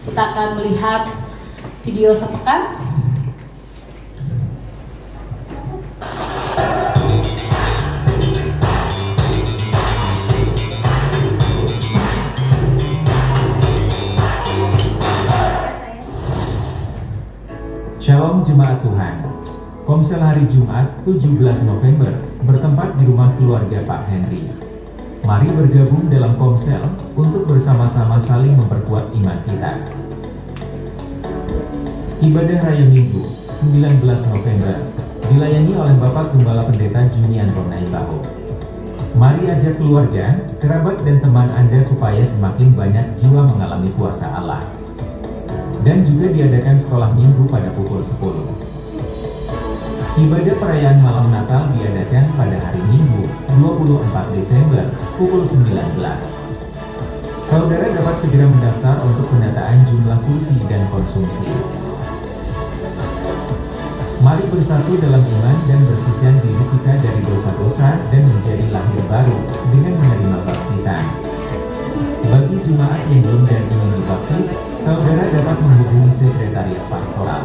Kita akan melihat video sepekan. Shalom Jemaat Tuhan. Komsel hari Jumat 17 November bertempat di rumah keluarga Pak Henry. Mari bergabung dalam Komsel untuk bersama-sama saling memperkuat iman kita. Ibadah Raya Minggu 19 November dilayani oleh Bapak Gembala Pendeta Junian Naibaho. Mari ajak keluarga, kerabat dan teman Anda supaya semakin banyak jiwa mengalami kuasa Allah. Dan juga diadakan sekolah minggu pada pukul 10. Ibadah perayaan malam Natal diadakan pada hari Minggu 24 Desember pukul 19. Saudara dapat segera mendaftar untuk pendataan jumlah kursi dan konsumsi. Mari bersatu dalam iman dan bersihkan diri kita dari dosa-dosa dan menjadi lahir baru dengan menerima baptisan. Bagi jemaat yang belum dan ingin dibaptis, saudara dapat menghubungi sekretariat pastoral.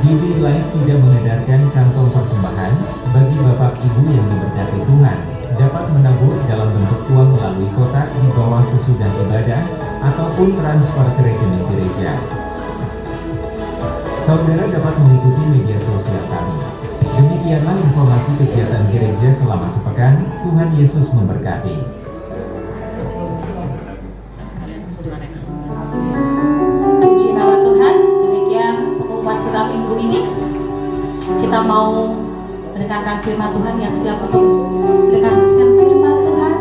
GBI Life tidak mengedarkan kantong persembahan. Bagi Bapak Ibu yang diberkati Tuhan, dapat menabur dalam bentuk uang melalui kotak di bawah sesudah ibadah, ataupun transfer ke rekening gereja. Saudara dapat mengikuti media sosial kami. Demikianlah informasi kegiatan gereja selama sepekan. Tuhan Yesus memberkati. Minggu ini kita mau mendengarkan firman Tuhan. Yang siap untuk mendengarkan firman Tuhan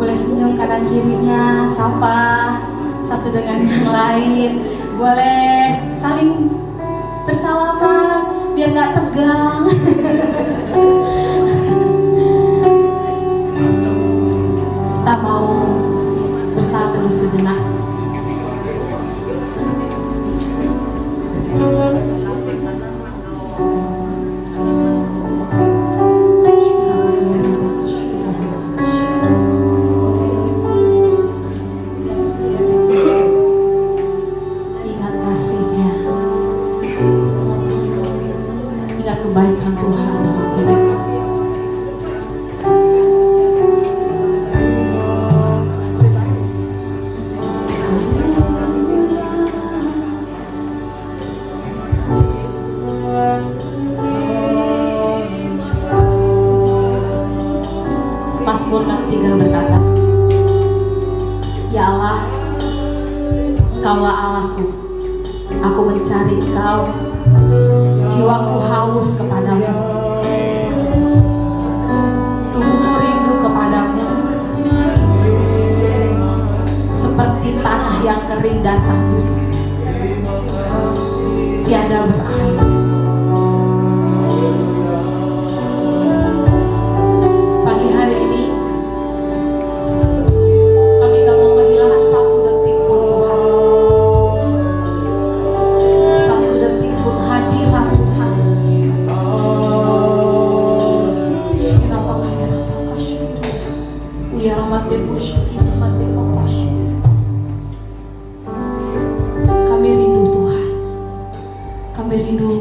boleh senyum kanan kirinya, sapa satu dengan yang lain, boleh saling bersalaman biar gak tegang. Kita mau bersama dulu sejenak. Kebaikan Tuhan dalam hidup kami. Mazmur 63 berkata, Ya Allah, Engkaulah Allahku, aku mencari Engkau. Jiwaku haus kepadamu, tubuhku rindu kepadamu, seperti tanah yang kering dan tandus, tiada berair. Pagi hari ini kami gak mau kehilangan satu detik pun Tuhan, satu detik pun hadirat Tuhan. Kami rindu Tuhan, kami rindu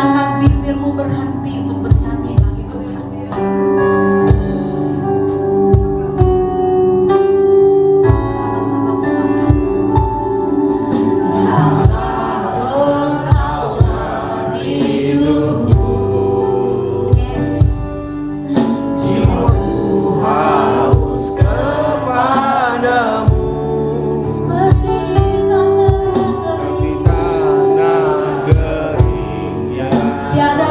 Silakan bibirmu berhenti untuk bernyanyi bagi Tuhan. Sama-sama katakan, ya Engkaulah hidupku. Yes. Jiwaku haus kepadamu Seperti tanah seperti tanah kering yang tiada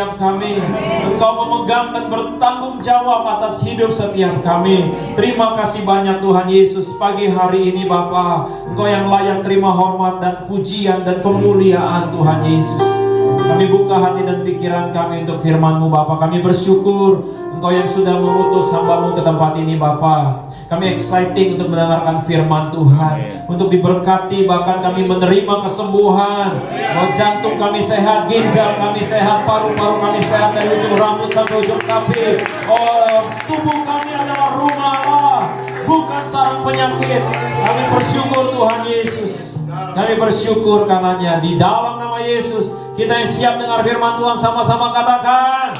setiap kami. Engkau memegang dan bertanggung jawab atas hidup setiap kami. Terima kasih banyak Tuhan Yesus. Pagi hari ini Bapa, Engkau yang layak terima hormat dan pujian dan kemuliaan Tuhan Yesus. Kami buka hati dan pikiran kami untuk firman-Mu Bapa. Kami bersyukur Engkau yang sudah mengutus hamba-Mu ke tempat ini Bapa. Kami exciting untuk mendengarkan firman Tuhan, untuk diberkati, bahkan kami menerima kesembuhan. Oh, jantung kami sehat, ginjal kami sehat, paru-paru kami sehat dari ujung rambut sampai ujung kaki. Oh, tubuh kami adalah rumah Allah, bukan sarang penyakit. Kami bersyukur Tuhan Yesus. Kami bersyukur karenanya. Di dalam nama Yesus, kita yang siap dengar firman Tuhan sama-sama katakan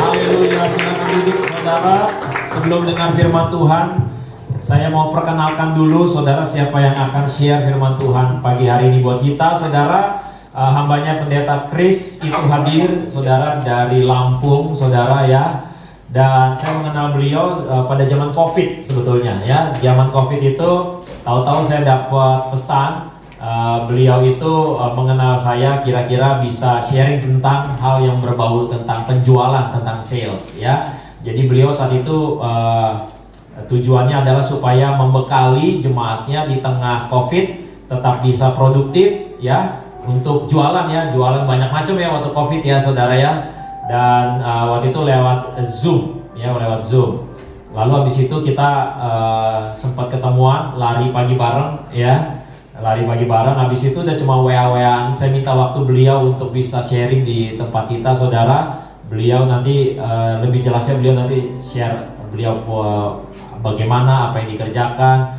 haleluya. Silakan duduk saudara. Sebelum dengar firman Tuhan, saya mau perkenalkan dulu saudara siapa yang akan share firman Tuhan pagi hari ini buat kita. Saudara, hambanya pendeta Chris itu hadir, saudara, dari Lampung, saudara ya. Dan saya mengenal beliau pada zaman COVID sebetulnya ya. Zaman COVID itu tahu-tahu saya dapat pesan beliau itu mengenal saya, kira-kira bisa sharing tentang hal yang berbau tentang penjualan, tentang sales ya. Jadi beliau saat itu tujuannya adalah supaya membekali jemaatnya di tengah COVID tetap bisa produktif ya, untuk jualan ya, jualan banyak macam ya waktu COVID ya saudara ya. Dan waktu itu lewat Zoom ya, lewat Zoom. Lalu habis itu kita sempat ketemuan, lari pagi bareng ya. Lari pagi bareng, habis itu udah cuma WA-WAan. Saya minta waktu beliau untuk bisa sharing di tempat kita saudara. Beliau nanti lebih jelasnya beliau nanti share beliau bagaimana apa yang dikerjakan.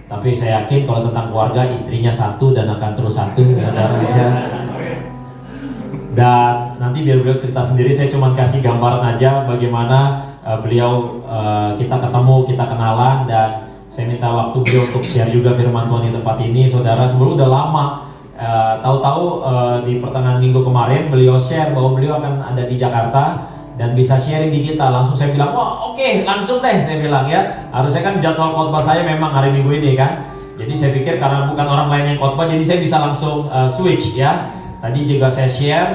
Tapi saya yakin kalau tentang keluarga, istrinya satu dan akan terus satu saudara ya. Dan nanti biar beliau cerita sendiri, saya cuma kasih gambaran aja bagaimana beliau kita ketemu, kita kenalan, dan saya minta waktu beliau untuk share juga firman Tuhan di tempat ini saudara. Sebelum udah lama, tahu-tahu di pertengahan minggu kemarin beliau share bahwa beliau akan ada di Jakarta dan bisa sharing di kita. Langsung saya bilang, wah oke, langsung deh saya bilang ya. Harusnya kan jadwal khotbah saya memang hari Minggu ini kan. Jadi saya pikir karena bukan orang lain yang khotbah, jadi saya bisa langsung switch ya. Tadi juga saya share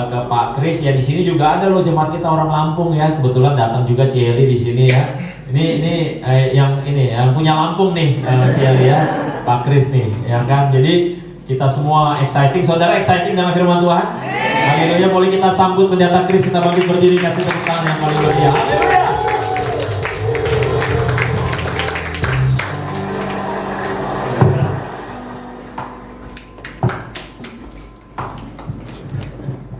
ke Pak Kris ya, di sini juga ada loh jemaat kita orang Lampung ya. Kebetulan datang juga Cieli di sini ya. Ini yang punya Lampung nih Cieli ya, Pak Kris nih ya kan. Jadi kita semua exciting, saudara exciting dengan firman Tuhan. Haleluya, boleh kita sambut pendeta Kris, kita bangkit berdiri, kasih tepuk tangan yang paling meriah. Haleluya.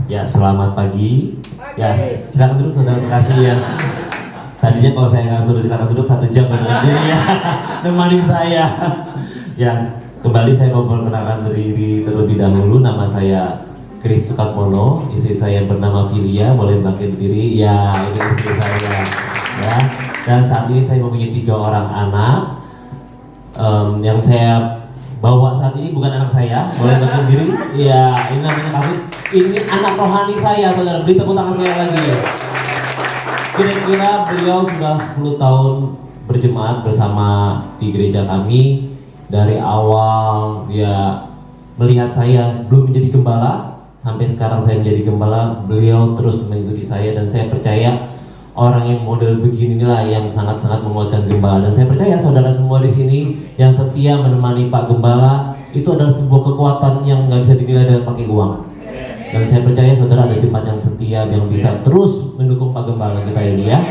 Ya, selamat pagi. Ya, silakan duduk saudara, terima kasih ya. Tadinya kalau saya nggak suruh silakan duduk 1 jam berdiri ya, nemani saya. Ya, kembali saya mau perkenalkan diri terlebih dahulu. Nama saya Kris Sukatmono, istri saya bernama Filia, boleh bangkit berdiri. Ya, ini istri saya. Ya, dan saat ini saya mempunyai 3 orang anak. Yang saya bawa saat ini bukan anak saya, boleh bangkit berdiri. Ya, ini namanya Kavin. Ini anak rohani saya, saudara. Beri tepuk tangan saya lagi. Kira-kira beliau sudah 10 tahun berjemaat bersama di gereja kami. Dari awal dia melihat saya belum menjadi gembala, sampai sekarang saya menjadi gembala, beliau terus mengikuti saya, dan saya percaya orang yang model beginilah yang sangat-sangat menguatkan gembala. Dan saya percaya saudara semua di sini yang setia menemani Pak Gembala, itu adalah sebuah kekuatan yang nggak bisa dinilai dengan pakai uang. Dan saya percaya saudara ada jemaat yang setia yang bisa terus mendukung Pak Gembala kita ini ya.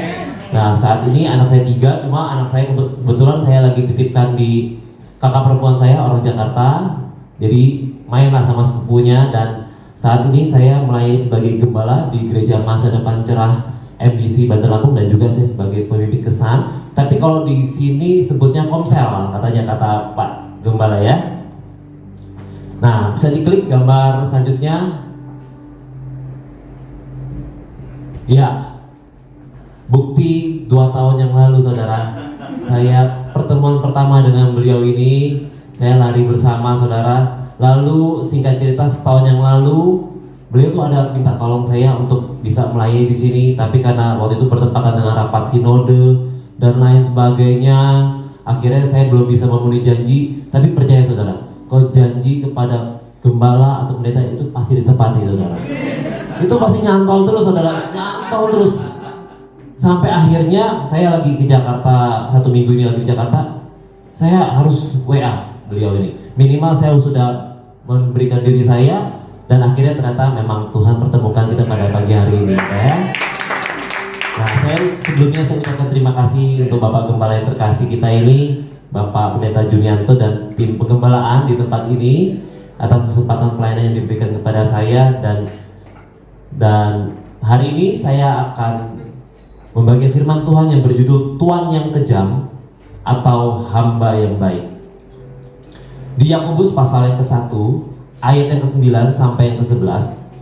Nah, saat ini anak saya 3, cuma anak saya kebetulan saya lagi titipkan di kakak perempuan saya orang Jakarta. Jadi mainlah sama sepupunya, dan saat ini saya melayani sebagai gembala di Gereja Masa Depan Cerah MDC Bantar Lampung, dan juga saya sebagai pemimpin kesan. Tapi kalau di sini sebutnya komsel, katanya kata Pak Gembala ya. Nah, bisa diklik gambar selanjutnya. Ya, bukti 2 tahun yang lalu saudara, saya pertemuan pertama dengan beliau ini, saya lari bersama saudara. Lalu singkat cerita setahun yang lalu beliau tuh ada minta tolong saya untuk bisa melayani di sini, tapi karena waktu itu bertepatan dengan rapat sinode dan lain sebagainya, akhirnya saya belum bisa memenuhi janji. Tapi percaya saudara, kalau janji kepada gembala atau pendeta itu pasti ditepati, saudara. Itu pasti nyantol terus, saudara, nyantol terus. Sampai akhirnya saya lagi ke Jakarta, 1 minggu ini lagi di Jakarta, saya harus WA beliau ini. Minimal saya sudah memberikan diri saya, dan akhirnya ternyata memang Tuhan pertemukan kita pada pagi hari ini, ya. Nah, sebelumnya saya ucapkan terima kasih untuk Bapak Gembala yang terkasih kita ini, Bapak Pendeta Junianto dan tim penggembalaan di tempat ini atas kesempatan pelayanan yang diberikan kepada saya, dan hari ini saya akan membagikan firman Tuhan yang berjudul Tuan yang Kejam atau Hamba yang Baik. Di Yakobus pasal yang ke-1 ayat yang ke-9 sampai yang ke-11.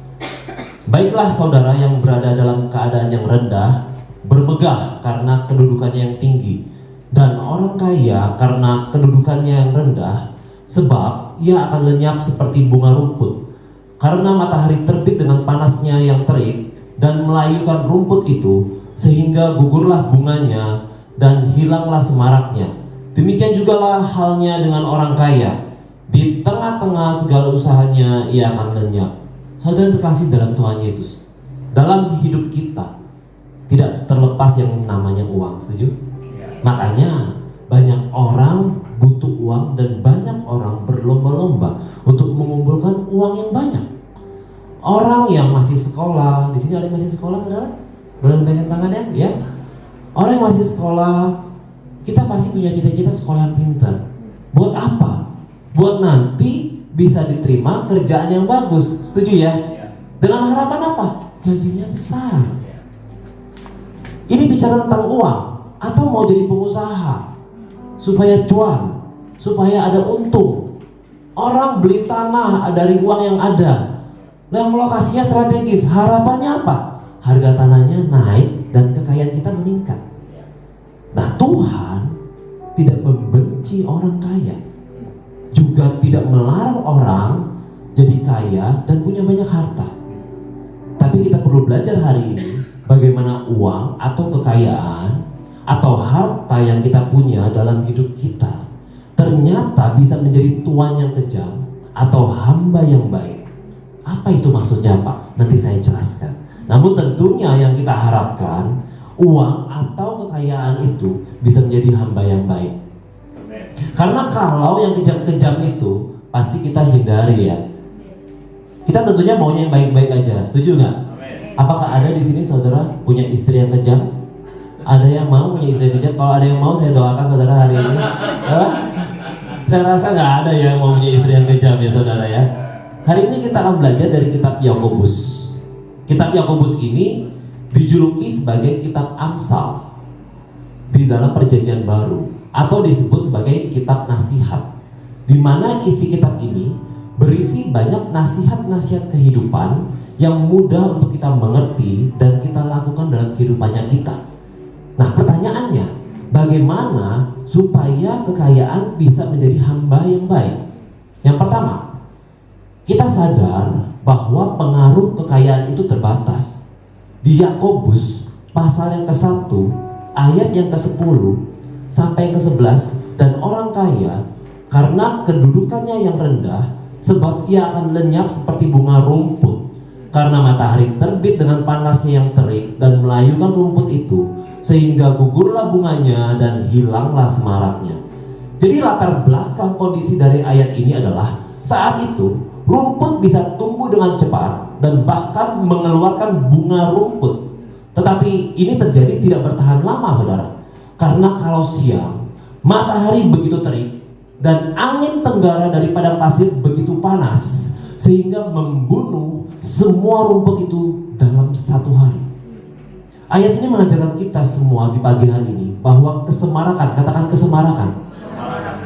Baiklah saudara yang berada dalam keadaan yang rendah bermegah karena kedudukannya yang tinggi, dan orang kaya karena kedudukannya yang rendah, sebab ia akan lenyap seperti bunga rumput. Karena matahari terbit dengan panasnya yang terik dan melayukan rumput itu, sehingga gugurlah bunganya dan hilanglah semaraknya. Demikian jugalah halnya dengan orang kaya. Di tengah-tengah segala usahanya ia akan lenyap. Saudara terkasih dalam Tuhan Yesus, dalam hidup kita tidak terlepas yang namanya uang, setuju? Makanya banyak orang butuh uang dan banyak orang berlomba-lomba untuk mengumpulkan uang yang banyak. Orang yang masih sekolah, di sini ada yang masih sekolah, saudara? Boleh lambaikan tangannya, ya? Orang yang masih sekolah, kita pasti punya cita-cita sekolah yang pintar. Buat apa? Buat nanti bisa diterima kerjaan yang bagus, setuju ya? Dengan harapan apa? Gajinya besar. Ini bicara tentang uang, atau mau jadi pengusaha supaya cuan, supaya ada untung. Orang beli tanah dari uang yang ada, yang lokasinya strategis, harapannya apa? Harga tanahnya naik dan kekayaan kita meningkat. Nah, Tuhan tidak membenci orang kaya, juga tidak melarang orang jadi kaya dan punya banyak harta. Tapi kita perlu belajar hari ini bagaimana uang atau kekayaan atau harta yang kita punya dalam hidup kita ternyata bisa menjadi tuan yang kejam atau hamba yang baik. Apa itu maksudnya, Pak? Nanti saya jelaskan. Namun tentunya yang kita harapkan, uang atau kekayaan itu bisa menjadi hamba yang baik. Karena kalau yang kejam-kejam itu pasti kita hindari, ya. Kita tentunya maunya yang baik-baik aja, setuju nggak? Apakah ada di sini saudara punya istri yang kejam? Ada yang mau punya istri yang kejam? Kalau ada yang mau, saya doakan saudara hari ini. Saya rasa nggak ada yang mau punya istri yang kejam, ya saudara, ya. Hari ini kita akan belajar dari kitab Yakobus. Kitab Yakobus ini dijuluki sebagai kitab Amsal di dalam Perjanjian Baru, atau disebut sebagai kitab nasihat, di mana isi kitab ini berisi banyak nasihat-nasihat kehidupan yang mudah untuk kita mengerti dan kita lakukan dalam kehidupannya kita. Nah, pertanyaannya, bagaimana supaya kekayaan bisa menjadi hamba yang baik? Yang pertama, kita sadar bahwa pengaruh kekayaan itu terbatas. Di Yakobus pasal yang ke-1 ayat yang ke-10 sampai yang ke-11, dan orang kaya karena kedudukannya yang rendah, sebab ia akan lenyap seperti bunga rumput. Karena matahari terbit dengan panasnya yang terik dan melayukan rumput itu, sehingga gugurlah bunganya dan hilanglah semaraknya. Jadi latar belakang kondisi dari ayat ini adalah saat itu rumput bisa tumbuh dengan cepat dan bahkan mengeluarkan bunga rumput. Tetapi ini terjadi tidak bertahan lama, saudara. Karena kalau siang matahari begitu terik dan angin tenggara daripada pasir begitu panas, sehingga membunuh semua rumput itu dalam satu hari. Ayat ini mengajarkan kita semua di pagi hari ini bahwa kesemarakan, katakan kesemarakan,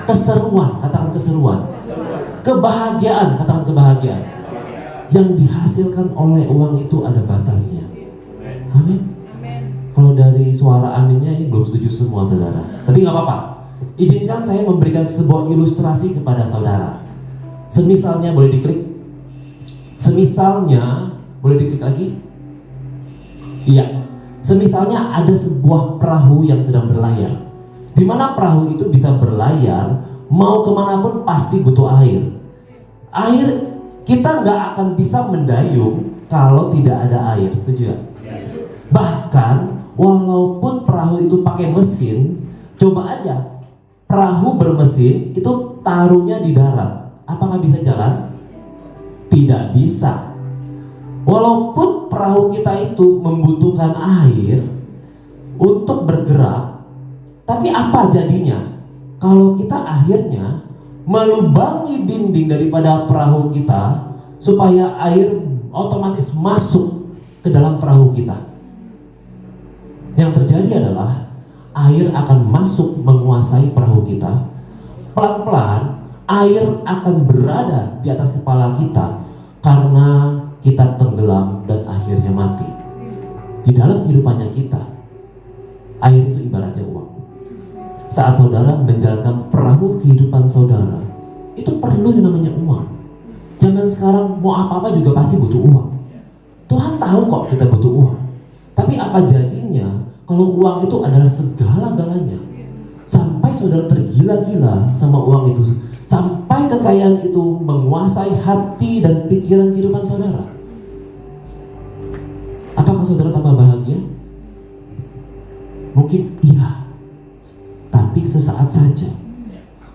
keseruan, katakan keseruan, kebahagiaan, katakan kebahagiaan, yang dihasilkan oleh uang itu ada batasnya. Amin. Kalau dari suara aminnya ini belum setuju semua, saudara. Tapi nggak apa-apa. Izinkan saya memberikan sebuah ilustrasi kepada saudara. Semisalnya, boleh diklik. Semisalnya, boleh diklik lagi. Iya. Semisalnya ada sebuah perahu yang sedang berlayar. Di mana perahu itu bisa berlayar, mau kemanapun pasti butuh air. Air Kita nggak akan bisa mendayung kalau tidak ada air, setuju nggak? Bahkan walaupun perahu itu pakai mesin, coba aja perahu bermesin itu taruhnya di darat, apakah bisa jalan? Tidak bisa. Walaupun perahu kita itu membutuhkan air untuk bergerak, tapi apa jadinya? Kalau kita akhirnya melubangi dinding daripada perahu kita supaya air otomatis masuk ke dalam perahu kita. Yang terjadi adalah air akan masuk menguasai perahu kita. Pelan-pelan air akan berada di atas kepala kita karena kita tenggelam dan akhirnya mati. Di dalam kehidupannya kita, air itu ibaratnya uang. Saat saudara menjalankan perahu kehidupan saudara, itu perlu yang namanya uang. Zaman sekarang mau apa-apa juga pasti butuh uang. Tuhan tahu kok kita butuh uang. Tapi apa jadinya kalau uang itu adalah segala-galanya? Sampai saudara tergila-gila sama uang itu, sampai kekayaan itu menguasai hati dan pikiran kehidupan saudara. Apakah saudara tambah bahagia? Mungkin iya, tapi sesaat saja.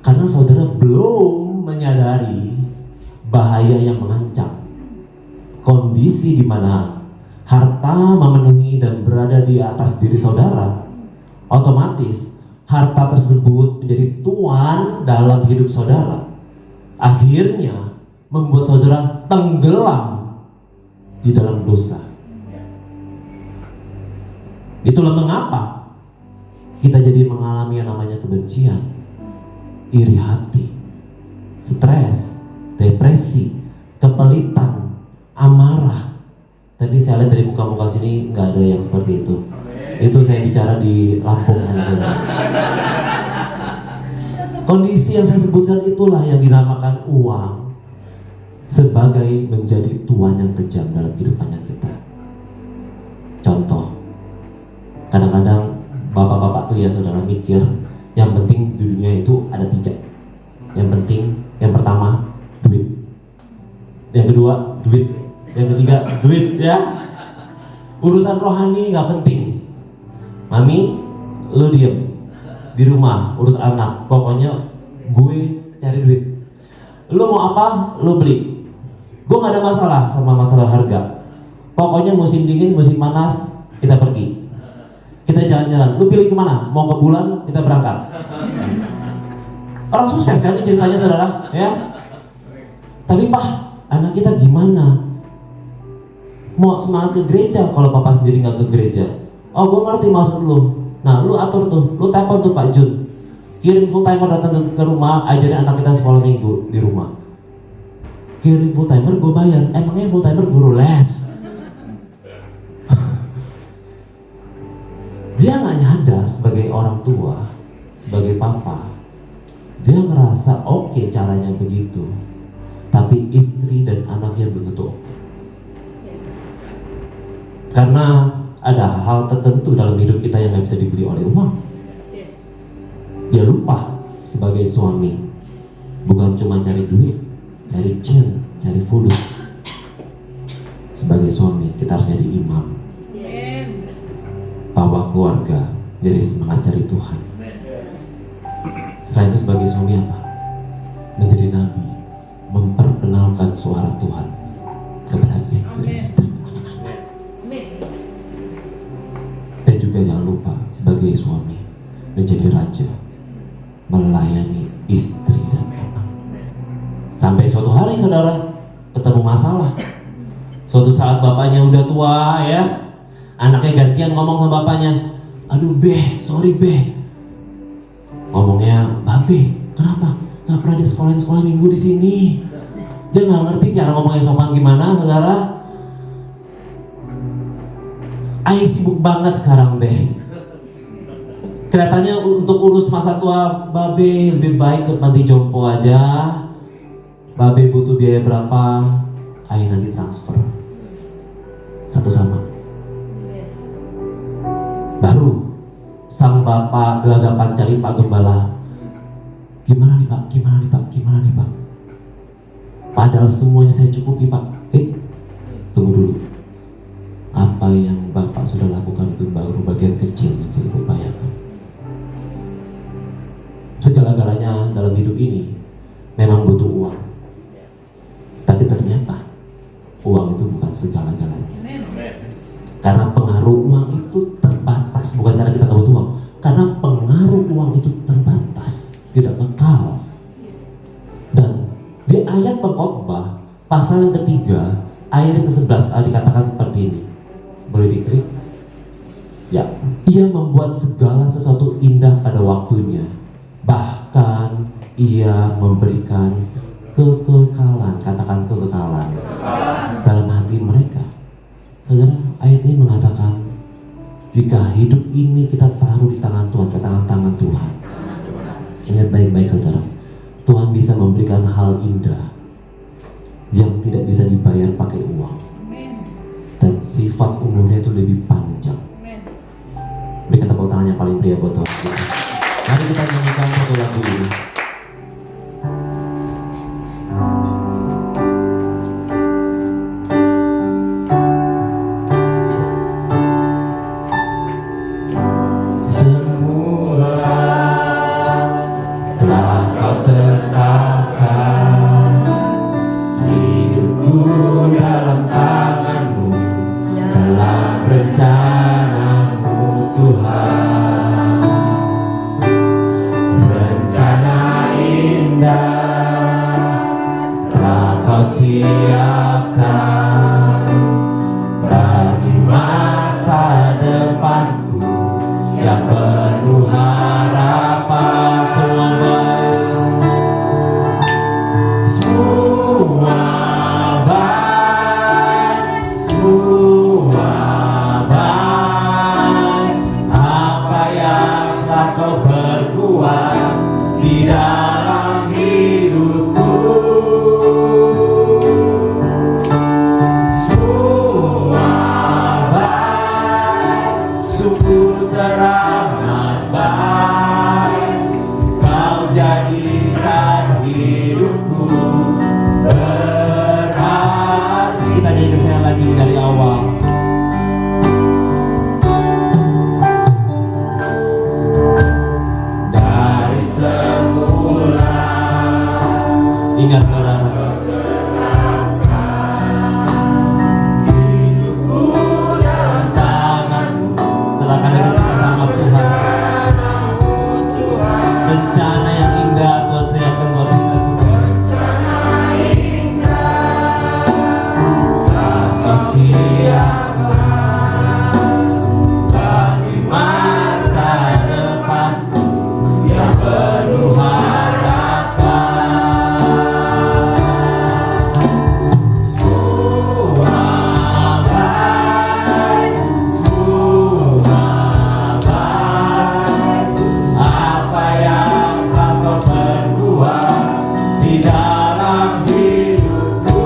Karena saudara belum menyadari bahaya yang mengancam. Kondisi di mana harta memenuhi dan berada di atas diri saudara, otomatis harta tersebut menjadi tuan dalam hidup saudara. Akhirnya membuat saudara tenggelam di dalam dosa. Itulah mengapa kita jadi mengalami yang namanya kebencian, iri hati, stres, depresi, kepelitan, amarah. Tapi saya lihat dari muka-muka sini nggak ada yang seperti itu. Itu saya bicara di Lampung sama saudara. Kondisi yang saya sebutkan itulah yang dinamakan uang sebagai menjadi tuan yang kejam dalam kehidupannya kita. Contoh, kadang-kadang bapak-bapak tuh ya saudara mikir, yang penting di dunia itu ada 3. Yang penting, yang pertama duit, yang kedua duit, yang ketiga duit ya. Urusan rohani nggak penting. Mami, lo diem di rumah urus anak. Pokoknya gue cari duit. Lo mau apa? Lo beli. Gue nggak ada masalah sama masalah harga. Pokoknya musim dingin, musim panas kita pergi. Kita jalan-jalan. Lo pilih kemana? Mau ke bulan? Kita berangkat. Orang sukses kan ini ceritanya saudara, ya. Tapi Pak, anak kita gimana? Mau semangat ke gereja kalau papa sendiri nggak ke gereja. Oh, gue ngerti maksud lu. Nah, lu atur tuh, lu telepon tuh Pak Jun, kirim full timer datang ke rumah, ajarin anak kita sekolah minggu di rumah. Kirim full timer, gue bayar. Emangnya full timer guru les? Dia nggak nyadar sebagai orang tua, sebagai papa, dia ngerasa oke caranya begitu. Tapi istri dan anaknya belum tentu oke. Karena ada hal tertentu dalam hidup kita yang gak bisa dibeli oleh uang. Dia lupa sebagai suami bukan cuma cari duit, cari cin, cari fulus. Sebagai suami kita harus jadi imam, bawa keluarga, jadi semangat cari Tuhan. Selain itu sebagai suami apa? Menjadi nabi, memperkenalkan suara Tuhan kepada istri. Dan juga jangan lupa sebagai suami menjadi raja, melayani istri dan anak. Sampai suatu hari saudara ketemu masalah. Suatu saat bapaknya udah tua ya, anaknya gantian ngomong sama bapaknya, aduh beh, sorry beh. Ngomongnya, babe, kenapa? Gak pernah di sekolah minggu di sini. Dia nggak ngerti cara ngomongnya sopan gimana, saudara. Ai sibuk banget sekarang deh. Kelihatannya untuk urus masa tua babe lebih baik ke panti jompo aja. Babe butuh biaya berapa? Ai nanti transfer. Satu sama. Baru sang bapak gelagapan cari Pak Gembala. Gimana nih Pak? Gimana nih Pak? Gimana nih Pak? Padahal semuanya saya cukupi Pak. Tunggu dulu. Apa yang Bapak sudah lakukan itu baru bagian kecil yang diupayakan. Segala-galanya dalam hidup ini memang butuh uang. Tapi ternyata uang itu bukan segala-galanya. Karena pengaruh uang itu terbatas. Bukan cara kita nggak butuh uang. Karena pengaruh uang itu terbatas, tidak kekal. Dan di ayat Pengkhotbah pasal yang ketiga, ayat yang ke-11 dikatakan seperti ini. Boleh diklik? Ya, ia membuat segala sesuatu indah pada waktunya. Bahkan ia memberikan kekekalan, katakan kekekalan dalam hati mereka. Saudara, ayat ini mengatakan jika hidup ini kita taruh di tangan Tuhan, ke tangan-tangan Tuhan. Ingat baik-baik saudara, Tuhan bisa memberikan hal indah yang tidak bisa dibayar pakai uang. Dan sifat umurnya itu lebih panjang. Berikan tepuk tangan yang paling pria buat Tuhan kita. Mari kita nyanyikan satu lagu ini. Siapkan bagi masa depanku yang penuh harapan. Semua baik, apa yang telah kau berbuat di dalam hidupku. Teramat baik, kau jadikan hidupku berarti. Kita nyanyi kesana lagi dari awal. Dari semula, ingat saudara, rencana yang indah Tuhan siapkan buat kita semua. Kau siapkan bagi masa depanku yang penuh harapan. Semua baik, apa yang kau perbuat di dalam hidupku.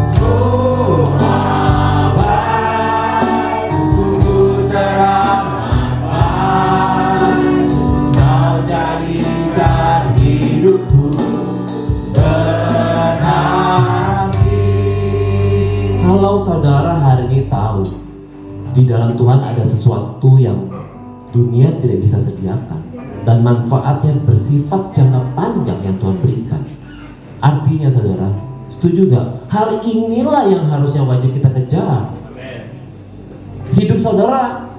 Semua baik, sungguh teramat baik, kau jadikan hidupku berarti. Kalau saudara hari ini tahu di dalam Tuhan ada sesuatu yang dunia tidak bisa sediakan dan manfaatnya bersifat jangka panjang yang Tuhan berikan. Artinya saudara, setuju gak? Hal inilah yang harusnya wajib kita kejar. Hidup saudara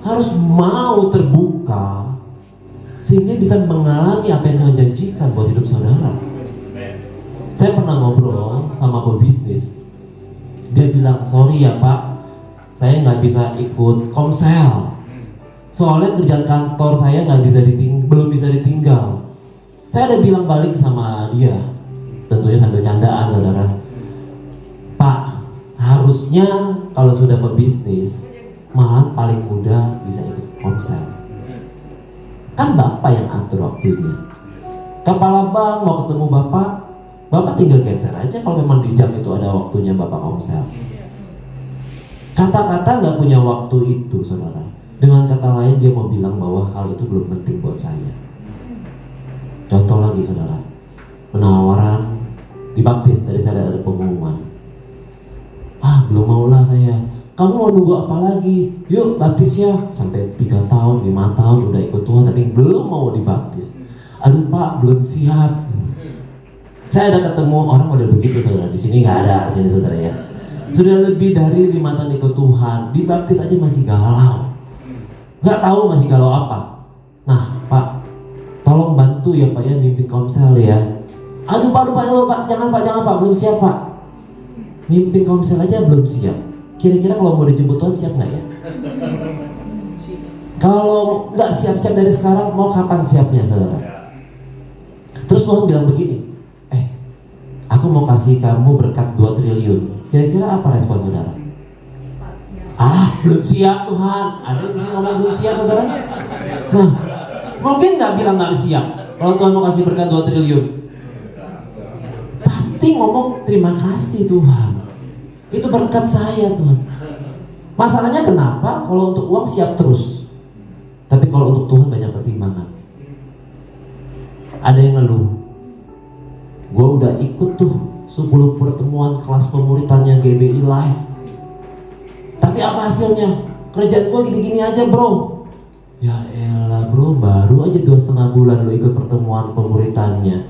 harus mau terbuka sehingga bisa mengalami apa yang Tuhan janjikan buat hidup saudara. Saya pernah ngobrol sama pebisnis. Dia bilang, sorry ya Pak, saya nggak bisa ikut komsel. Soalnya kerjaan kantor saya belum bisa ditinggal. Saya ada bilang balik sama dia, tentunya sambil candaan saudara. Pak, harusnya kalau sudah pebisnis, malah paling mudah bisa ikut komsel. Kan Bapak yang atur waktunya. Kepala bank mau ketemu Bapak tinggal geser aja kalau memang di jam itu ada waktunya Bapak komsel. Kata-kata nggak punya waktu itu, saudara. Dengan kata lain dia mau bilang bahwa hal itu belum penting buat saya. Contoh lagi saudara, penawaran dibaptis, dari saya ada pengumuman. Belum maulah saya. Kamu mau nunggu apa lagi? Yuk baptis ya. Sampai 3 tahun, 5 tahun udah ikut Tuhan tapi belum mau dibaptis. Aduh Pak, belum siap. Saya ada ketemu orang model begitu saudara. Di sini nggak ada, sini saudara ya. Sudah lebih dari 5 tahun ikut Tuhan, dibaptis aja masih galau. Nggak tahu masih galau apa. Nah Pak, tolong bantu ya Pak ya, mimpin komsel ya. Aduh Pak, jangan Pak, belum siap Pak. Mimpin komsel aja belum siap. Kira-kira kalau mau dijemput Tuhan siap nggak ya? Kalau nggak siap-siap dari sekarang, mau kapan siapnya saudara? Terus Tuhan bilang begini, aku mau kasih kamu berkat 2 triliun. Kira-kira apa respon saudara? Belum siap Tuhan. Ada yang bisa ngomong belum siap saudara? Nah, mungkin nggak bilang nggak siap. Kalau Tuhan mau kasih berkat 2 triliun, pasti ngomong terima kasih Tuhan. Itu berkat saya Tuhan. Masalahnya kenapa? Kalau untuk uang siap terus, tapi kalau untuk Tuhan banyak pertimbangan. Ada yang ngeluh, gue udah ikut tuh 10 pertemuan kelas pemuritannya GBI Live, tapi apa hasilnya? Kerjaan gue gini-gini aja bro. Ya elah bro, baru aja 2,5 bulan lo ikut pertemuan pemuritannya.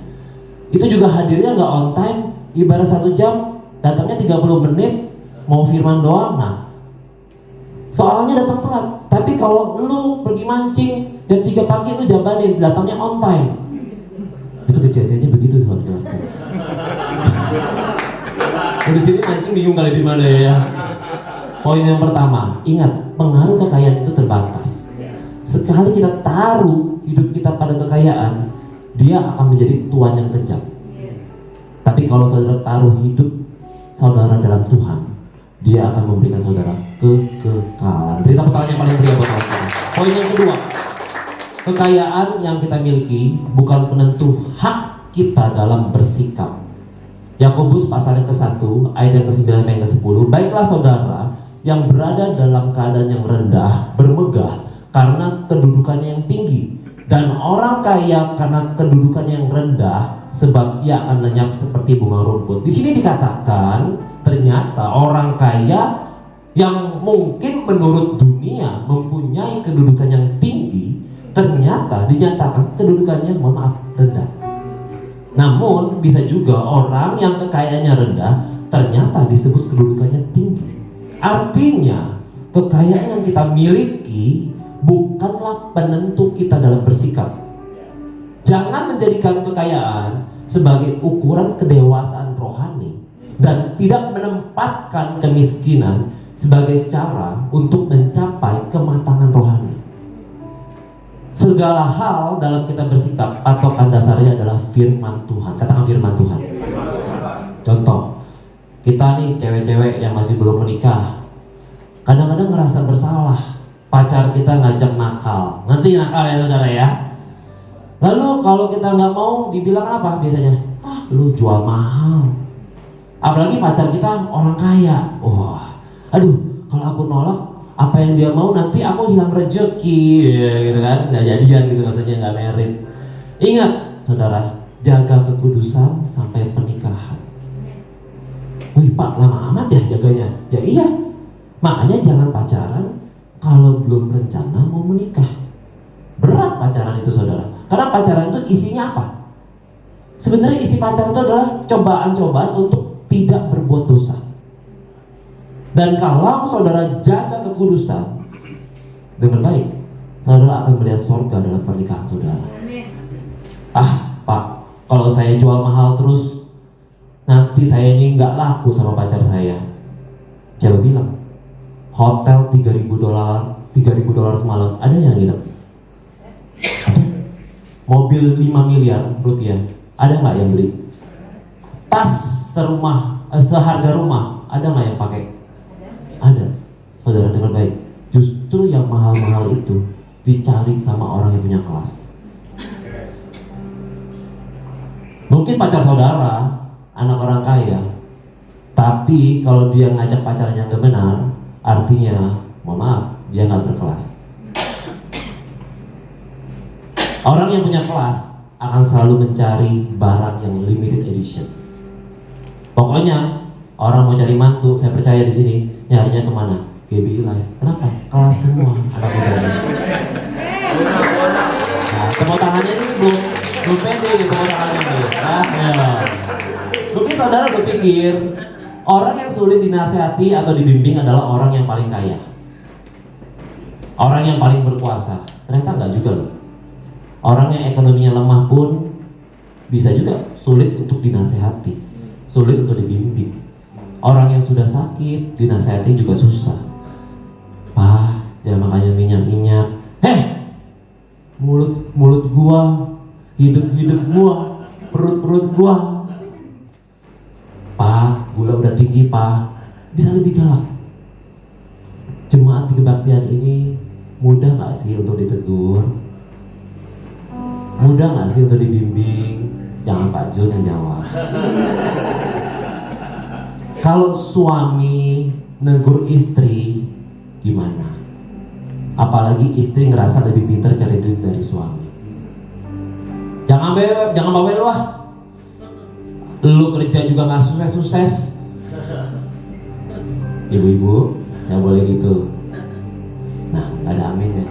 Itu juga hadirnya gak on time. Ibarat 1 jam, datangnya 30 menit, mau firman doang. Nah, soalnya datang telat. Tapi kalau lu pergi mancing jam 3 pagi, lu jabanin, datangnya on time. Itu kejadiannya begitu saudara. Di sini mancing bingung kali di mana ya. Poin yang pertama, ingat, pengaruh kekayaan itu terbatas. Sekali kita taruh hidup kita pada kekayaan, dia akan menjadi tuan yang kejam. Tapi kalau saudara taruh hidup saudara dalam Tuhan, dia akan memberikan saudara kekekalan. Beri tepuk tangan yang paling meriah buat saudara. Poin yang kedua, kekayaan yang kita miliki bukan penentu hak kita dalam bersikap. Yakobus pasal yang ke-1 ayat yang ke-9 sampai yang ke-10. Baiklah saudara yang berada dalam keadaan yang rendah bermegah karena kedudukannya yang tinggi, dan orang kaya karena kedudukannya yang rendah, sebab ia akan lenyap seperti bunga rumput. Di sini dikatakan ternyata orang kaya yang mungkin menurut dunia mempunyai kedudukan yang tinggi, ternyata dinyatakan kedudukannya, mohon maaf, rendah. Namun bisa juga orang yang kekayaannya rendah ternyata disebut kedudukannya tinggi. Artinya kekayaan yang kita miliki bukanlah penentu kita dalam bersikap. Jangan menjadikan kekayaan sebagai ukuran kedewasaan rohani dan tidak menempatkan kemiskinan sebagai cara untuk mencapai kematangan rohani. Segala hal dalam kita bersikap, patokan dasarnya adalah firman Tuhan. Katakan firman Tuhan. Contoh, kita nih cewek-cewek yang masih belum menikah, kadang-kadang ngerasa bersalah. Pacar kita ngajak nakal, ngerti nakal ya saudara ya? Lalu kalau kita nggak mau, dibilang apa biasanya? Lu jual mahal. Apalagi pacar kita orang kaya. Wah, aduh, kalau aku nolak, apa yang dia mau nanti aku hilang rezeki, ya, gitu kan? Nggak jadian gitu, maksudnya nggak merit. Ingat, saudara, jaga kekudusan sampai pernikahan. Wih Pak, lama amat ya jaganya? Ya iya, makanya jangan pacaran kalau belum rencana mau menikah. Berat pacaran itu saudara, karena pacaran itu isinya apa? Sebenarnya isi pacaran itu adalah cobaan-cobaan untuk tidak berbuat dosa. Dan kalau saudara jaga kekudusan dengan baik, saudara akan melihat surga dalam pernikahan saudara. Pak, kalau saya jual mahal terus, nanti saya ini nggak laku sama pacar saya. Siapa bilang? Hotel $3.000 semalam, ada yang nginep? Ada. Mobil 5 miliar rupiah, ada nggak yang beli? Tas seharga rumah, ada nggak yang pakai? Ada. Saudara dengar baik, justru yang mahal-mahal itu dicari sama orang yang punya kelas. Mungkin pacar saudara anak orang kaya, tapi kalau dia ngajak pacarnya yang gak benar, artinya, mohon maaf, dia gak berkelas. Orang yang punya kelas akan selalu mencari barang yang limited edition. Pokoknya orang mau cari mantu, saya percaya di sini nyarinya kemana? GBI Live. Kenapa? Kelas semua anak muda. Nah, tepuk tangannya ini belum pede nih tepuk tangannya nih. Nah, mungkin saudara berpikir orang yang sulit dinasehati atau dibimbing adalah orang yang paling kaya, orang yang paling berkuasa. Ternyata enggak juga loh. Orang yang ekonominya lemah pun bisa juga sulit untuk dinasehati, sulit untuk dibimbing. Orang yang sudah sakit dinasehati juga susah. Pak, jangan makannya minyak-minyak. Mulut gua, hidup gua, perut gua. Pak, gula udah tinggi, Pak. Bisa lebih galak. Jemaat di kebaktian ini mudah nggak sih untuk ditegur? Mudah nggak sih untuk dibimbing? Jangan Pak Jun yang jawab. Kalau suami negur istri, gimana? Apalagi istri ngerasa lebih pintar cari duit dari suami. Jangan bawel lah. Lu kerja juga nggak sukses. Ibu-ibu, nggak boleh gitu. Nah, nggak ada amin ya.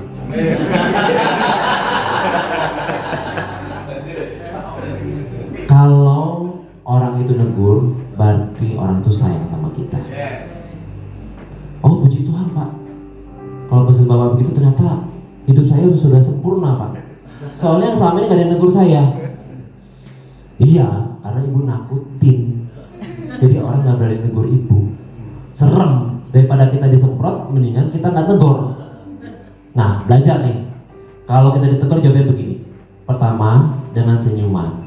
Kalau orang itu negur, berarti orang itu sayang sama kita. Oh, puji Tuhan Pak. Kalau pesan Bapak begitu, ternyata hidup saya sudah sempurna Pak. Soalnya yang selama ini gak ada yang negur saya. Iya, karena ibu nakutin. Jadi orang gak berani negur ibu. Serem. Daripada kita disemprot, mendingan kita gak negur. Nah, belajar nih. Kalau kita ditegur, jawabnya begini. Pertama, dengan senyuman.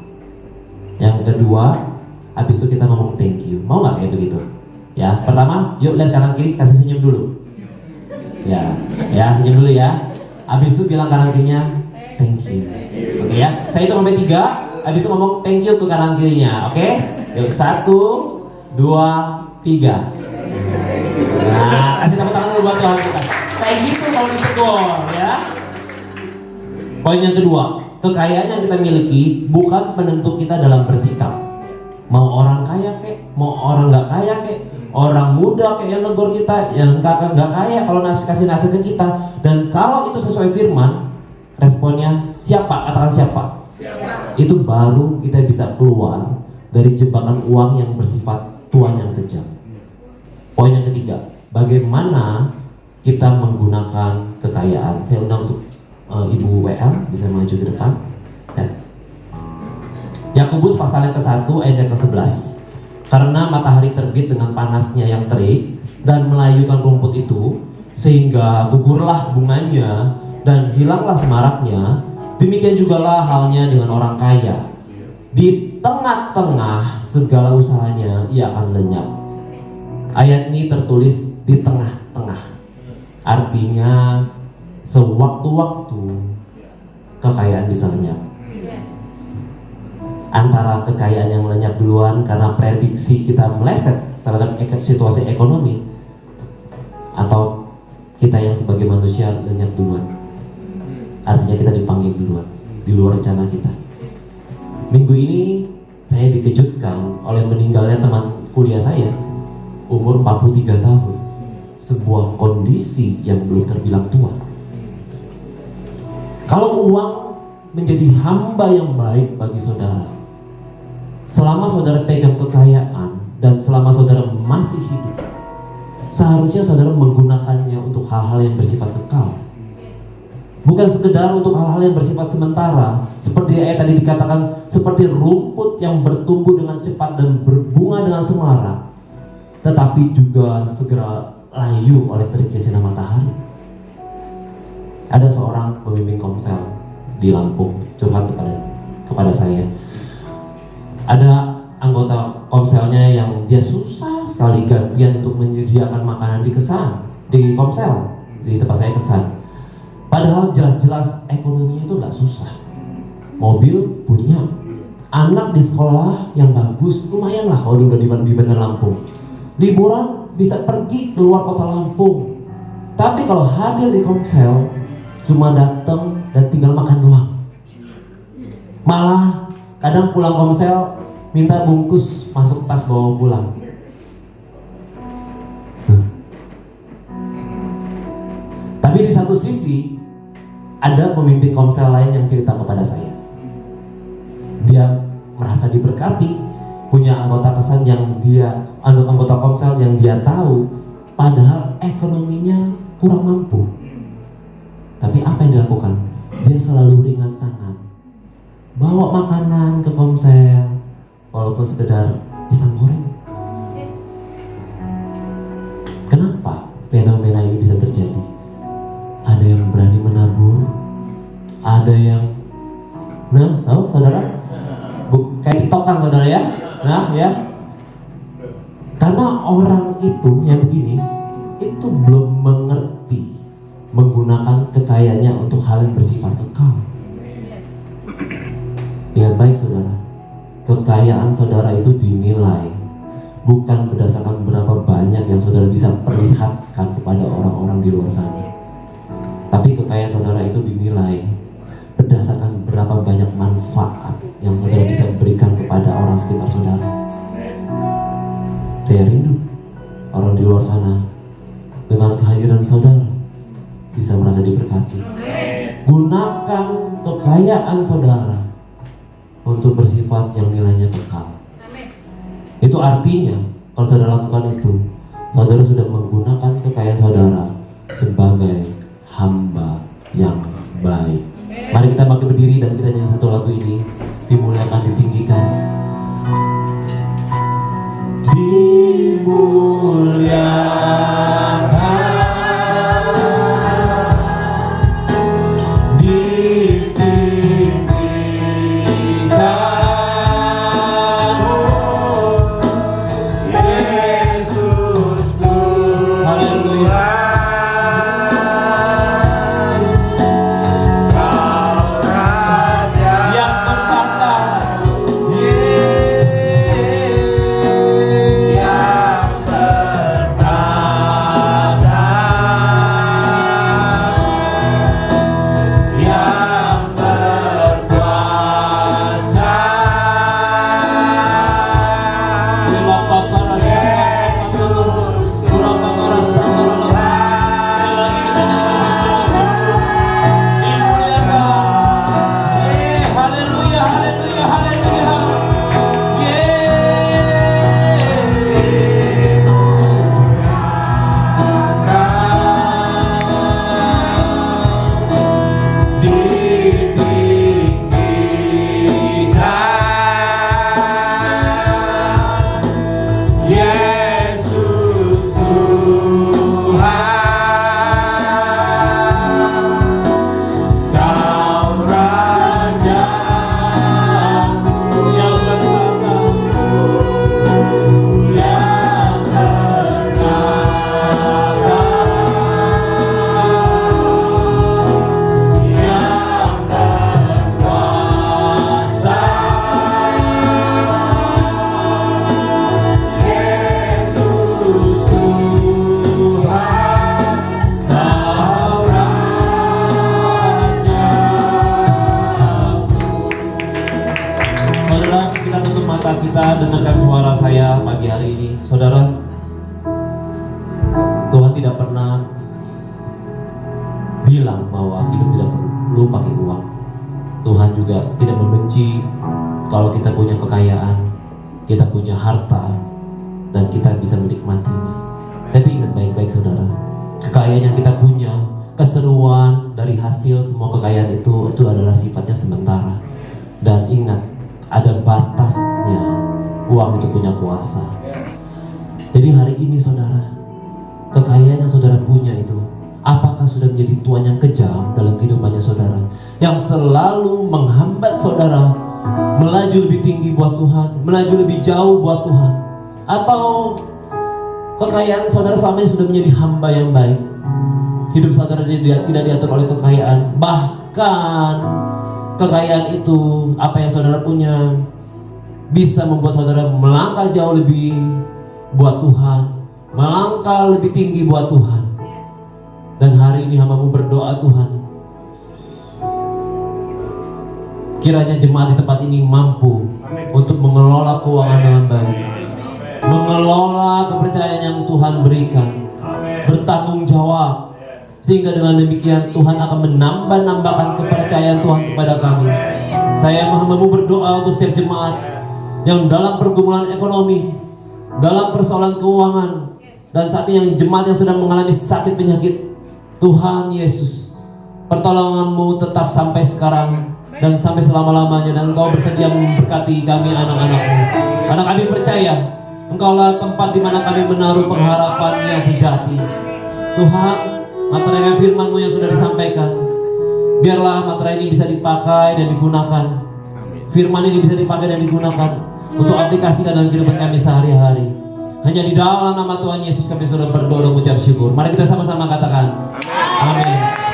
Yang kedua, habis itu kita ngomong thank you. Mau nggak kayak begitu? Ya, pertama, yuk lihat kanan kiri, kasih senyum dulu. Ya, senyum dulu ya. Habis itu bilang kanan kirinya thank you. Oke ya, saya hitung sampai 3. Habis itu ngomong thank you ke kanan kirinya. Oke? Yuk 1, 2, 3. Nah, kasih tepuk tangan dulu buat Tuhan kita. Kayak gitu kalau ditegur ya. Poin yang kedua, kekayaan yang kita miliki bukan penentu kita dalam bersikap. Mau orang kaya kek, mau orang nggak kaya kek, orang muda kek yang negur kita, yang kakak nggak kaya kalau kasih nasihat ke kita. Dan kalau itu sesuai firman, responnya siapa? Katakan siapa? Itu baru kita bisa keluar dari jebakan uang yang bersifat tuan yang kejam. Poin yang ketiga, bagaimana kita menggunakan kekayaan. Saya undang untuk Ibu WL bisa maju ke depan. Ya. Yakobus pasal yang ke-1 ayat yang ke-11. Karena matahari terbit dengan panasnya yang terik dan melayukan rumput itu, sehingga gugurlah bunganya dan hilanglah semaraknya, demikian jugalah halnya dengan orang kaya. Di tengah-tengah segala usahanya ia akan lenyap. Ayat ini tertulis di tengah-tengah. Artinya sewaktu-waktu kekayaan bisa lenyap. Antara kekayaan yang lenyap duluan karena prediksi kita meleset terhadap situasi ekonomi, atau kita yang sebagai manusia lenyap duluan. Artinya kita dipanggil duluan, di luar rencana kita. Minggu ini saya dikejutkan oleh meninggalnya teman kuliah saya, umur 43 tahun. Sebuah kondisi yang belum terbilang tua. Kalau uang menjadi hamba yang baik bagi saudara, selama saudara pegang kekayaan dan selama saudara masih hidup, seharusnya saudara menggunakannya untuk hal-hal yang bersifat kekal. Bukan sekedar untuk hal-hal yang bersifat sementara, seperti ayat tadi dikatakan, seperti rumput yang bertumbuh dengan cepat dan berbunga dengan semarak, tetapi juga segera layu oleh teriknya sinar matahari. Ada seorang pembimbing komsel di Lampung curhat kepada saya. Ada anggota komselnya yang dia susah sekali gantian untuk menyediakan makanan di komsel di tempat saya kesan. Padahal jelas-jelas ekonominya itu nggak susah. Mobil punya, anak di sekolah yang bagus, lumayan lah kalau udah di Bandar Lampung. Liburan bisa pergi keluar kota Lampung. Tapi kalau hadir di komsel, cuma datang dan tinggal makan doang. Malah kadang pulang komsel minta bungkus masuk tas bawa pulang. Tapi di satu sisi ada pemimpin komsel lain yang cerita kepada saya. Dia merasa diberkati, punya anggota anggota komsel yang dia tahu, padahal ekonominya kurang mampu. Tapi apa yang dilakukan? Dia selalu ringan tangan, bawa makanan ke komsel, walaupun sekedar pisang goreng. Kenapa fenomena ini bisa terjadi? Ada yang berani menabur, ada yang, tahu saudara? Kayak TikTokan saudara ya, ya. Karena orang itu yang begini, itu belum mengerti menggunakan kekayaannya untuk hal yang bersifat kekal. Ingat baik saudara, kekayaan saudara itu dinilai bukan berdasarkan berapa banyak yang saudara bisa perlihatkan kepada orang-orang di luar sana. Tapi kekayaan saudara itu dinilai berdasarkan berapa banyak manfaat yang saudara bisa berikan kepada orang sekitar saudara. Saya rindu orang di luar sana dengan kehadiran saudara bisa merasa diberkati. Gunakan kekayaan saudara untuk bersifat yang nilainya kekal. Itu artinya kalau saudara lakukan itu, saudara sudah menggunakan kekayaan saudara sebagai hamba yang baik. Mari kita bangkit berdiri dan kita nyanyi satu lagu ini, dimuliakan, ditinggikan. Dimuliakan, ditinggikan, Yesus Tuhan. Haleluya. Kita dengarkan suara saya pagi hari ini, saudara. Tuhan tidak pernah bilang bahwa hidup tidak perlu pakai uang. Tuhan juga tidak membenci kalau kita punya kekayaan, kita punya harta, dan kita bisa menikmatinya. Tapi ingat baik-baik saudara, kekayaan yang kita punya, keseruan dari hasil semua kekayaan itu adalah sifatnya sementara. Dan ingat, ada batasnya. Uang itu punya kuasa. Jadi hari ini saudara, kekayaan yang saudara punya itu, apakah sudah menjadi tuan yang kejam dalam kehidupannya saudara, yang selalu menghambat saudara melaju lebih tinggi buat Tuhan, melaju lebih jauh buat Tuhan? Atau kekayaan saudara selama ini sudah menjadi hamba yang baik, hidup saudara tidak diatur oleh kekayaan, bahkan kekayaan itu, apa yang saudara punya, bisa membuat saudara melangkah jauh lebih buat Tuhan, melangkah lebih tinggi buat Tuhan. Dan hari ini hamba-Mu berdoa Tuhan, Kiranya jemaat di tempat ini mampu untuk mengelola keuangan dengan baik, mengelola kepercayaan yang Tuhan berikan, bertanggung jawab, sehingga dengan demikian Tuhan akan menambahkan kepercayaan Tuhan kepada kami. Saya mau berdoa untuk setiap jemaat yang dalam pergumulan ekonomi, dalam persoalan keuangan, dan saat ini yang jemaat yang sedang mengalami sakit penyakit. Tuhan Yesus, pertolongan-Mu tetap sampai sekarang dan sampai selama-lamanya, dan Engkau bersedia memberkati kami anak-anak-Mu. Karena kami percaya Engkaulah tempat di mana kami menaruh pengharapan yang sejati. Tuhan, materai firman-Mu yang sudah disampaikan, biarlah materai ini bisa dipakai dan digunakan. Firman ini bisa dipakai dan digunakan untuk aplikasikan dalam kehidupan kami sehari-hari. Hanya di dalam nama Tuhan Yesus kami sudah berdoa dan mengucap syukur. Mari kita sama-sama katakan amin.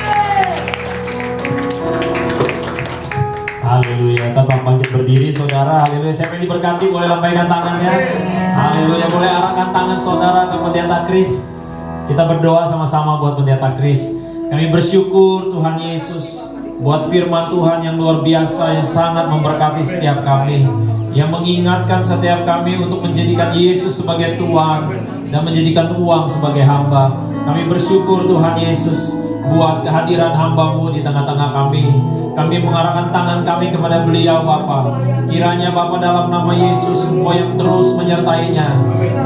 Haleluya. Tetap bangkit berdiri saudara. Haleluya. Siapa yang diberkati boleh lambaikan tangannya. Haleluya. Boleh arahkan tangan saudara ke pendeta Kris. Kita berdoa sama-sama buat pendeta Kris. Kami bersyukur Tuhan Yesus buat firman Tuhan yang luar biasa, yang sangat memberkati setiap kami, yang mengingatkan setiap kami untuk menjadikan Yesus sebagai Tuhan dan menjadikan uang sebagai hamba. Kami bersyukur Tuhan Yesus buat kehadiran hamba-Mu di tengah-tengah kami. Kami mengarahkan tangan kami kepada beliau Bapa. Kiranya Bapa dalam nama Yesus Engkau yang terus menyertainya.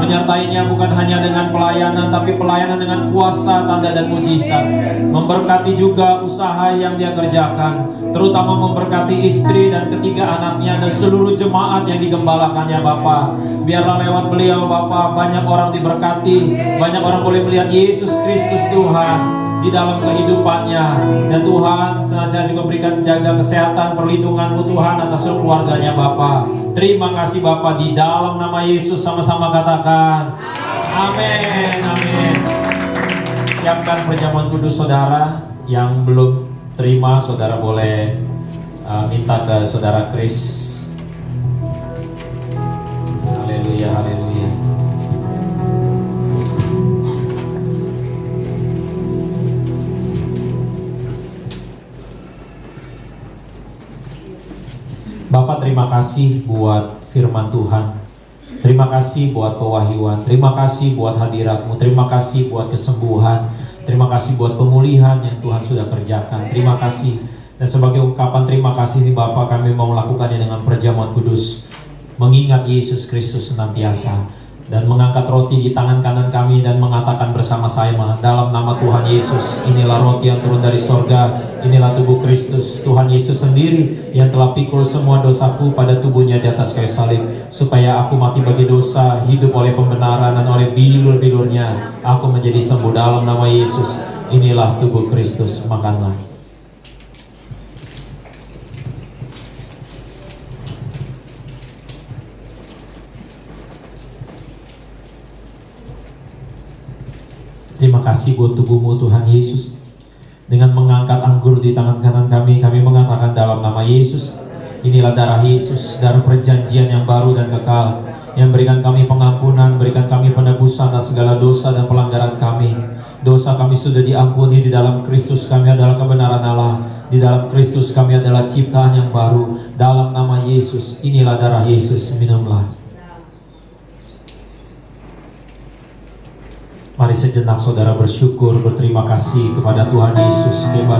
Menyertainya bukan hanya dengan pelayanan, tapi pelayanan dengan kuasa, tanda dan mujizat. Memberkati juga usaha yang dia kerjakan, terutama memberkati istri dan ketiga anaknya dan seluruh jemaat yang digembalakannya Bapa. Biarlah lewat beliau Bapa banyak orang diberkati, banyak orang boleh melihat Yesus Kristus Tuhan di dalam kehidupannya. Dan Tuhan senantiasa juga berikan jaga kesehatan, perlindungan-Mu Tuhan atas seluruh keluarganya Bapa. Terima kasih Bapa, di dalam nama Yesus sama-sama katakan amin. Amin. Siapkan perjamuan kudus saudara. Yang belum terima saudara boleh minta ke saudara Kris. Haleluya, haleluya. Bapak terima kasih buat firman Tuhan. Terima kasih buat pewahyuan. Terima kasih buat hadirat-Mu. Terima kasih buat kesembuhan. Terima kasih buat pemulihan yang Tuhan sudah kerjakan. Terima kasih. Dan sebagai ungkapan terima kasih ini Bapak, kami mau melakukannya dengan perjamuan kudus, mengingat Yesus Kristus senantiasa, dan mengangkat roti di tangan kanan kami dan mengatakan bersama-sama dalam nama Tuhan Yesus, inilah roti yang turun dari sorga, inilah tubuh Kristus. Tuhan Yesus sendiri yang telah pikul semua dosaku pada tubuhnya di atas kayu salib, supaya aku mati bagi dosa, hidup oleh pembenaran, dan oleh bilur-bilurnya aku menjadi sembuh. Dalam nama Yesus, inilah tubuh Kristus. Makanlah. Terima kasih buat tubuh-Mu Tuhan Yesus. Dengan mengangkat anggur di tangan kanan kami mengatakan dalam nama Yesus, inilah darah Yesus, darah perjanjian yang baru dan kekal, yang berikan kami pengampunan, berikan kami penebusan atas segala dosa dan pelanggaran kami. Dosa kami sudah diampuni, di dalam Kristus kami adalah kebenaran Allah, di dalam Kristus kami adalah ciptaan yang baru. Dalam nama Yesus, inilah darah Yesus, minumlah. Mari sejenak saudara bersyukur, berterima kasih kepada Tuhan Yesus. Terima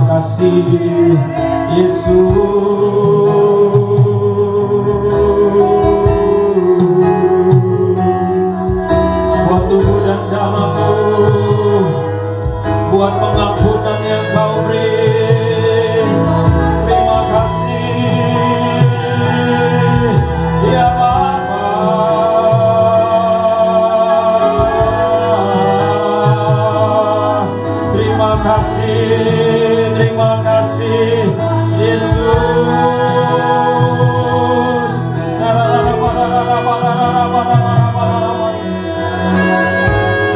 kasih Yesus. Buat tubuh dan dalammu, buat pengampunan yang Kau beri. Terima kasih ya Bapa. Terima kasih Yesus.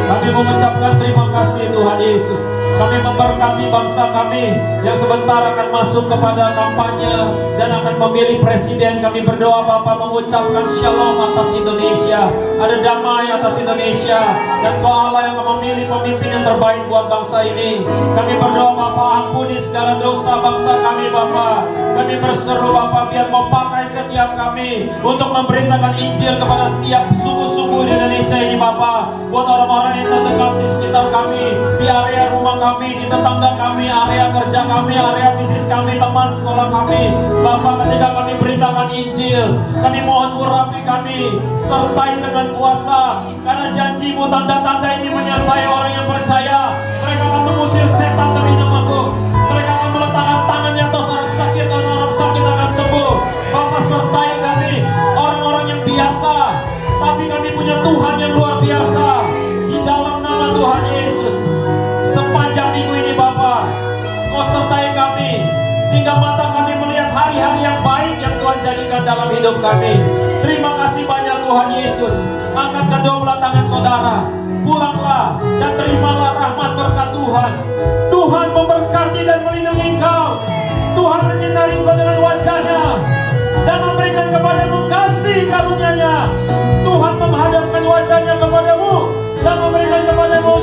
Kami mengucapkan terima kasih Tuhan Yesus. Kami memberkati bangsa kami yang sebentar akan masuk kepada kampanye dan akan memilih presiden. Kami berdoa Bapa mengucapkan shalom atas Indonesia. Ada damai atas Indonesia. Dan Kau Allah yang akan memilih pemimpin yang terbaik buat bangsa ini. Kami berdoa Bapa ampuni segala dosa bangsa kami Bapa. Kami berseru Bapa biar Kau pakai setiap kami untuk memberitakan Injil kepada setiap suku-suku di Indonesia ini Bapa. Buat orang-orang yang terdekat di sekitar kami, di area rumah kami, di tetangga kami, area kerja kami, area bisnis kami, teman sekolah kami. Bapa, ketika kami beritakan Injil, kami mohon urapi kami, sertai dengan kuasa. Karena janji-Mu tanda-tanda ini menyertai orang yang percaya. Mereka akan mengusir setan demi nama-Mu. Mereka akan meletakkan tangannya atas orang sakit dan orang sakit akan sembuh. Bapa, sertai kami, orang-orang yang biasa, tapi kami punya Tuhan yang luar biasa. Di dalam nama Tuhan Yesus, sepanjang minggu ini Bapa, Kau sertai kami, sehingga mata kami melihat hari-hari yang baik yang Tuhan jadikan dalam hidup kami. Terima kasih banyak Tuhan Yesus. Angkat kedua belah tangan saudara, pulanglah dan terimalah rahmat berkat Tuhan. Tuhan memberkati dan melindungi engkau. Tuhan menyinari engkau dengan wajah-Nya dan memberikan kepadamu kasih karunia-Nya. Tuhan menghadapkan wajah-Nya kepadamu dan memberikan kepadamu